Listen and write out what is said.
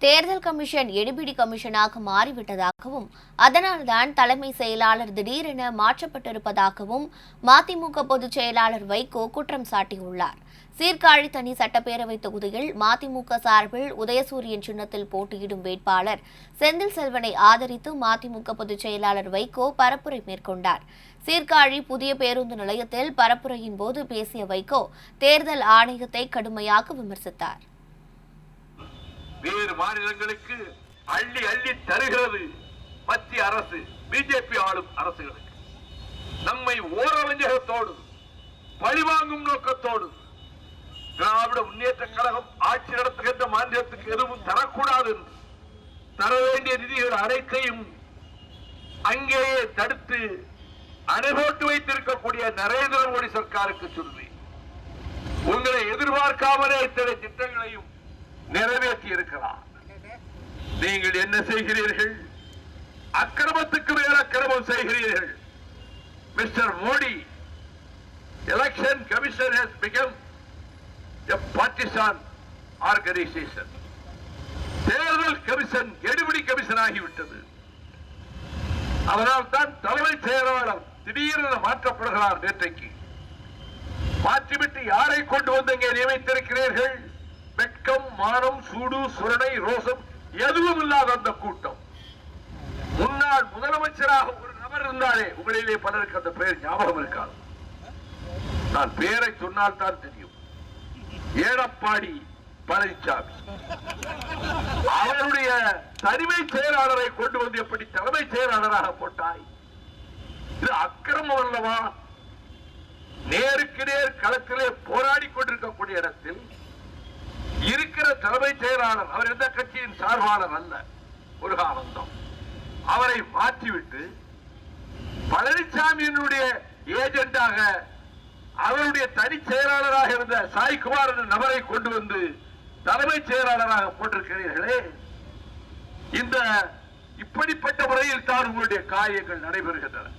தேர்தல் கமிஷன் எடுபிடி கமிஷனாக மாறிவிட்டதாகவும் அதனால்தான் தலைமை செயலாளர் திடீரென மாற்றப்பட்டிருப்பதாகவும் மதிமுக பொதுச் செயலாளர் வைகோ குற்றம் சாட்டியுள்ளார். சீர்காழி தனி சட்டப்பேரவை தொகுதியில் மதிமுக சார்பில் உதயசூரியன் சின்னத்தில் போட்டியிடும் வேட்பாளர் செந்தில் செல்வனை ஆதரித்து மதிமுக பொதுச் செயலாளர் வைகோ பரப்புரை மேற்கொண்டார். சீர்காழி புதிய பேருந்து நிலையத்தில் பரப்புரையின் போது பேசிய வைகோ தேர்தல் ஆணையத்தை கடுமையாக விமர்சித்தார். வேறு மாநிலங்களுக்கு அள்ளி அள்ளி தருகிறது மத்திய அரசு, பிஜேபி ஆளும் அரசுகளுக்கு. நம்மை ஓரவஞ்சகத்தோடு பழிவாங்கும் நோக்கத்தோடு திராவிட முன்னேற்ற கழகம் ஆட்சி நடத்துகின்ற மாநிலத்துக்கு எதுவும் தரக்கூடாது என்று தர வேண்டிய நிதிகள் அனைத்தையும் அங்கேயே தடுத்து அணைபோட்டு வைத்திருக்கக்கூடிய நரேந்திர மோடி சர்க்காருக்கு சொல்லி உங்களை எதிர்பார்க்காமலே இத்தனை திட்டங்களையும் நிறைவேற்றி இருக்கிறார். நீங்கள் என்ன செய்கிறீர்கள்? அக்கிரமத்துக்கு மேல் அக்கிரமம் செய்கிறீர்கள். Mister Modi, election commission has become a partisan organization. தேர்தல் கமிஷன் எடுபிடி கமிஷன் ஆகிவிட்டது. அதனால் தான் தலைமை செயலாளர் திடீரென மாற்றப்படுகிறார். நேற்றைக்கு மாற்றிவிட்டு யாரை கொண்டு வந்து இங்கே நியமித்திருக்கிறீர்கள்? வெட்கம், மானம், சூடு, சுரணை, ரோசம் எதுவும் இல்லாத அந்த கூட்டம். முன்னாள் முதலமைச்சராக ஒரு நபர் இருந்தாலே உங்களிலே பலருக்கு அந்த பெயர் ஞாபகம் இருக்காது. நான் பெயரை சொன்னால் தான் தெரியும். எடப்பாடி பழனிசாமி. அவருடைய தலைமை செயலாளரை கொண்டு வந்து எப்படி தலைமை செயலாளராக போட்டாய்? இது அக்கிரமம் அல்லவா? நேருக்கு நேர் களத்திலே போராடி கொண்டிருக்கக்கூடிய இடத்தில் இருக்கிற தலைமை செயலாளர், அவர் எந்த கட்சியின் சார்பாளர் அல்ல, ஒரு ஆனந்தம், அவரை மாற்றிவிட்டு பழனிசாமியினுடைய ஏஜென்டாக அவருடைய தனி செயலாளராக இருந்த சாய்குமார் என்ற நபரை கொண்டு வந்து தலைமை செயலாளராக போட்டிருக்கிறீர்களே. இந்த இப்படிப்பட்ட முறையில் தான் உங்களுடைய காரியங்கள் நடைபெறுகின்றன.